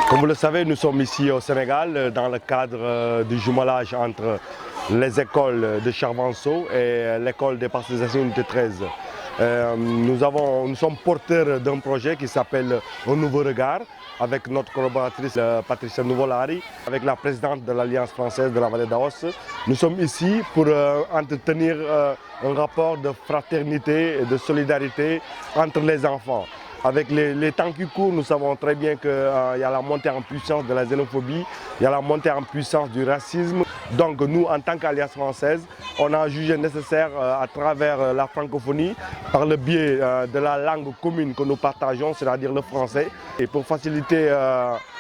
Comme vous le savez, nous sommes ici au Sénégal dans le cadre du jumelage entre les écoles de Charvanceau et l'école des Parcelles Unité 13. Nous sommes porteurs d'un projet qui s'appelle Un nouveau regard avec notre collaboratrice Patricia Nuvolari, avec la présidente de l'Alliance française de la vallée d'Aos. Nous sommes ici pour entretenir un rapport de fraternité et de solidarité entre les enfants. Avec les temps qui courent, nous savons très bien qu'il y a la montée en puissance de la xénophobie, il y a la montée en puissance du racisme. Donc nous, en tant qu'Alliance française, on a jugé nécessaire à travers la francophonie, par le biais de la langue commune que nous partageons, c'est-à-dire le français, et pour faciliter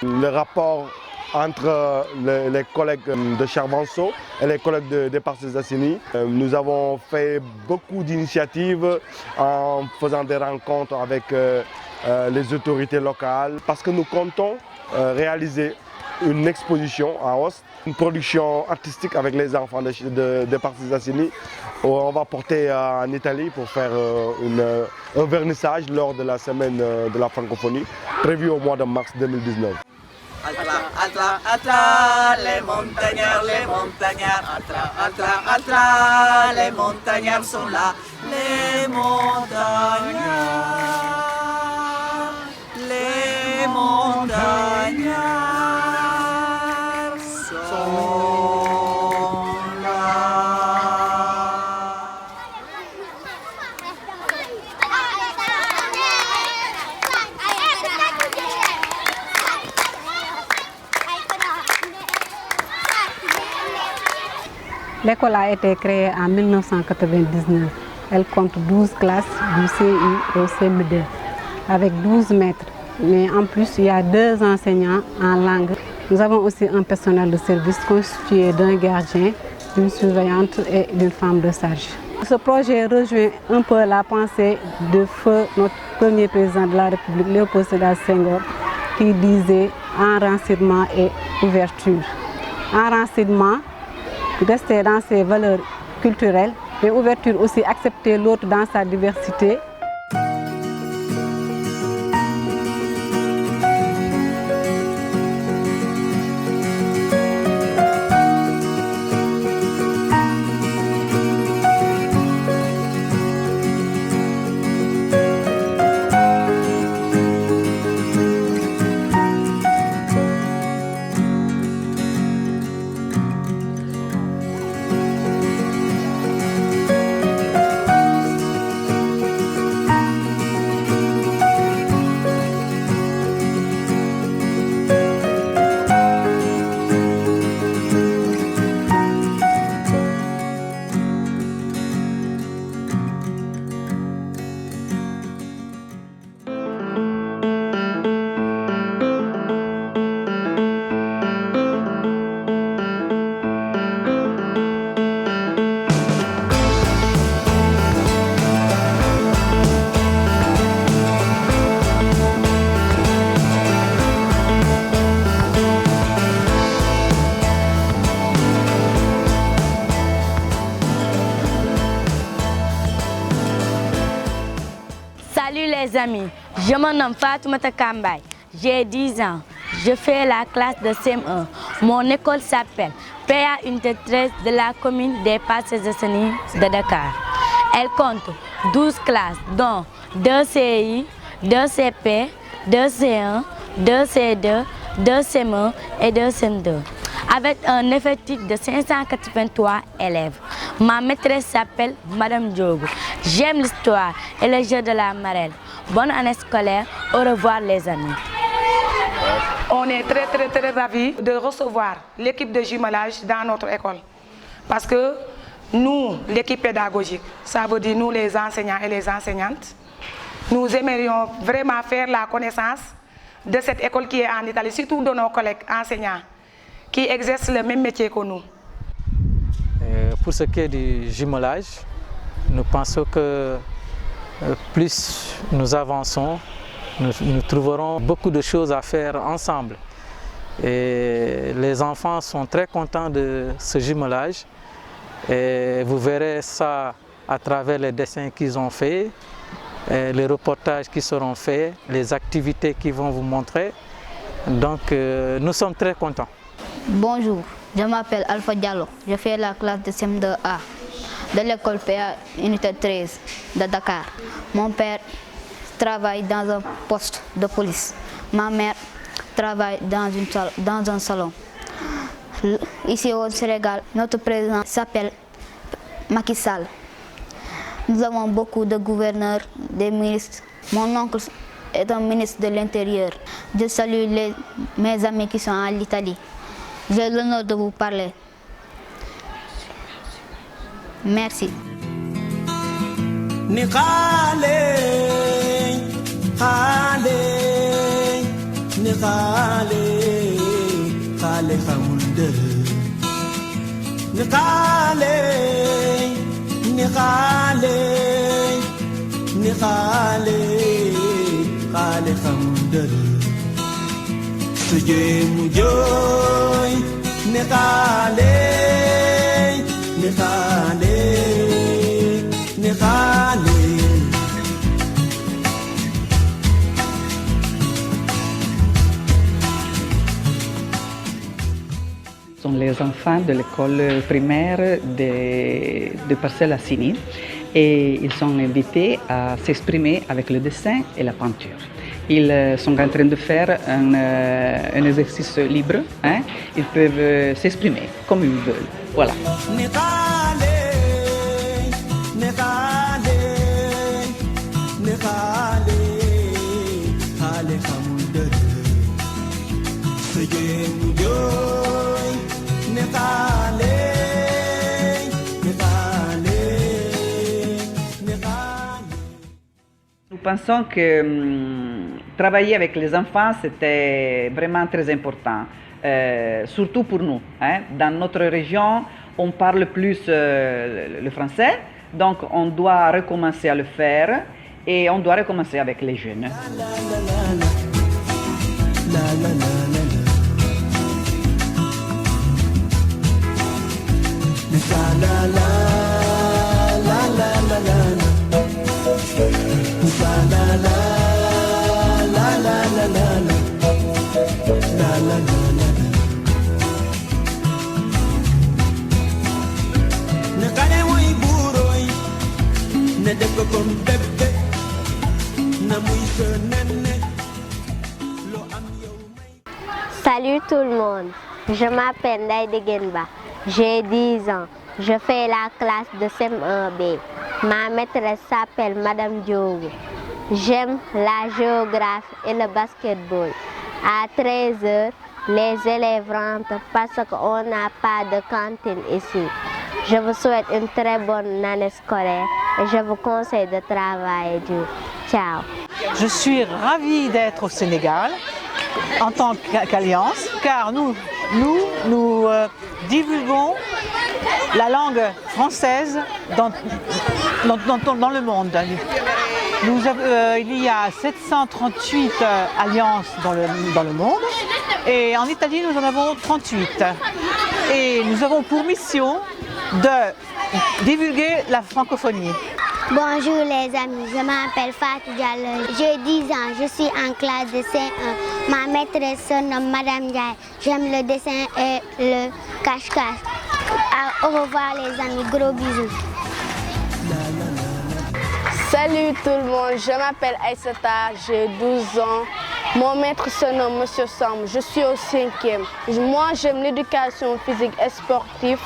le rapport entre les collègues de Charvanceau et les collègues des Parcelles Assainies. Nous avons fait beaucoup d'initiatives en faisant des rencontres avec les autorités locales parce que nous comptons réaliser une exposition à Ust, une production artistique avec les enfants des Parcelles Assainies. On va porter en Italie pour faire un vernissage lors de la semaine de la francophonie prévue au mois de mars 2019. Les montagnards, les montagnards sont là, les montagnards sont là. L'école a été créée en 1999. Elle compte 12 classes du CI au CM2 avec 12 maîtres. Mais en plus, il y a 2 enseignants en langue. Nous avons aussi un personnel de service constitué d'un gardien, d'une surveillante et d'une femme de sage. Ce projet rejoint un peu la pensée de feu notre premier président de la République, Léopold Sédar Senghor, qui disait enracinement et ouverture. Enracinement, rester dans ses valeurs culturelles, mais ouverture aussi, accepter l'autre dans sa diversité. Salut les amis, je me nomme Fatoumata Kambay, j'ai 10 ans, je fais la classe de CM1. Mon école s'appelle PA Unité 13 de la commune des Parcelles Assainies de Dakar. Elle compte 12 classes dont 2 CI, 2 CP, 2 C1, 2 C2, 2 CM1 et 2 CM2. Avec un effectif de 583 élèves. Ma maîtresse s'appelle Madame Diogo. J'aime l'histoire et le jeu de la marelle. Bonne année scolaire, au revoir les amis. On est très ravis de recevoir l'équipe de jumelage dans notre école. Parce que nous, l'équipe pédagogique, ça veut dire nous les enseignants et les enseignantes, nous aimerions vraiment faire la connaissance de cette école qui est en Italie, surtout de nos collègues enseignants qui exercent le même métier que nous. Pour ce qui est du jumelage, nous pensons que plus nous avançons, nous trouverons beaucoup de choses à faire ensemble. Et les enfants sont très contents de ce jumelage. Et vous verrez ça à travers les dessins qu'ils ont faits, les reportages qui seront faits, les activités qu'ils vont vous montrer. Donc nous sommes très contents. Bonjour, je m'appelle Alpha Diallo. Je fais la classe de CM2A de l'école PA Unité 13 de Dakar. Mon père travaille dans un poste de police. Ma mère travaille dans un salon. Ici au Sénégal, notre président s'appelle Macky Sall. Nous avons beaucoup de gouverneurs, des ministres. Mon oncle est un ministre de l'Intérieur. Je salue mes amis qui sont en Italie. J'ai l'honneur de vous parler. Merci. Sont les enfants de l'école primaire de Parcelles Assini et ils sont invités à s'exprimer avec le dessin et la peinture. Ils sont en train de faire un exercice libre, hein? Ils peuvent s'exprimer comme ils veulent. Voilà. Nous pensons que travailler avec les enfants, c'était vraiment très important, surtout pour nous. Hein. Dans notre région, on parle plus le français, donc on doit recommencer à le faire et on doit recommencer avec les jeunes. Salut tout le monde, je m'appelle Ndaïde Genba, j'ai 10 ans, je fais la classe de CM1B. Ma maîtresse s'appelle Madame Diogo. J'aime la géographie et le basketball. À 13h, les élèves rentrent parce qu'on n'a pas de cantine ici. Je vous souhaite une très bonne année scolaire et je vous conseille de travailler dur. Ciao. Je suis ravie d'être au Sénégal en tant qu'alliance, car nous divulguons la langue française dans le monde. Il y a 738 alliances dans le monde et en Italie nous en avons 38. Et nous avons pour mission de divulguer la francophonie. Bonjour les amis, je m'appelle Fatou Diallo, j'ai 10 ans, je suis en classe de C1. Ma maîtresse se nomme Madame Diaye, j'aime le dessin et le cache-cache. Au revoir les amis, gros bisous. Salut tout le monde, je m'appelle Aïssata, j'ai 12 ans. Mon maître se nomme Monsieur Sam, je suis au 5e. Moi j'aime l'éducation physique et sportive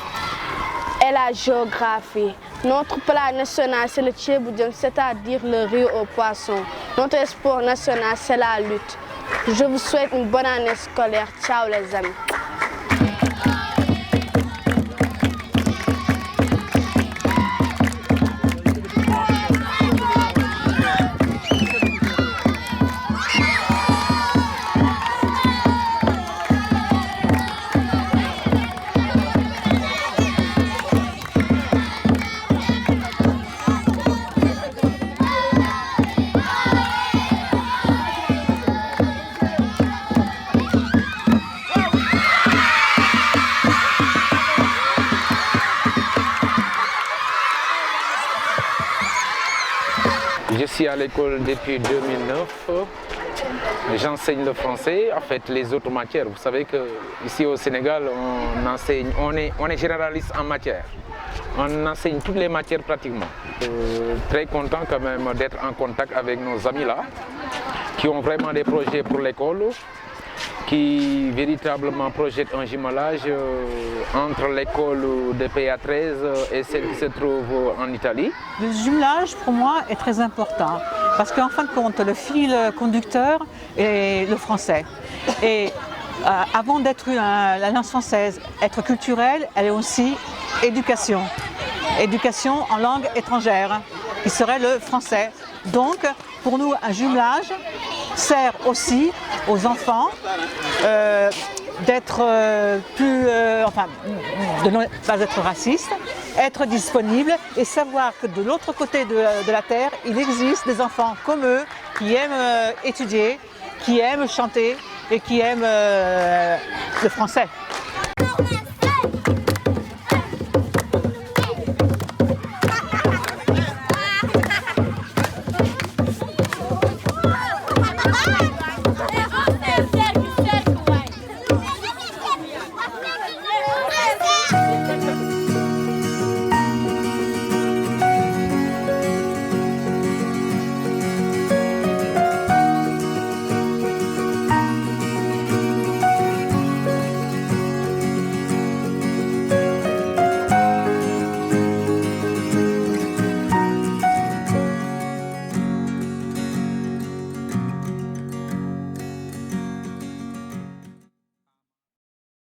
et la géographie. Notre plat national c'est le tchéboudiam, c'est-à-dire le riz au poisson. Notre sport national c'est la lutte. Je vous souhaite une bonne année scolaire. Ciao les amis. Je suis à l'école depuis 2009. J'enseigne le français, en fait les autres matières. Vous savez qu'ici au Sénégal, on est généraliste en matière. On enseigne toutes les matières pratiquement. Très content quand même d'être en contact avec nos amis là, qui ont vraiment des projets pour l'école, qui véritablement projettent un jumelage entre l'école de PA13 et celle qui se trouve en Italie. Le jumelage pour moi est très important parce qu'en fin de compte le fil conducteur est le français. Et avant d'être la langue française, être culturelle, elle est aussi éducation. Éducation en langue étrangère, qui serait le français. Donc, pour nous, un jumelage sert aussi aux enfants d'être de ne pas être raciste, être disponible et savoir que de l'autre côté de la terre, il existe des enfants comme eux qui aiment étudier, qui aiment chanter et qui aiment le français.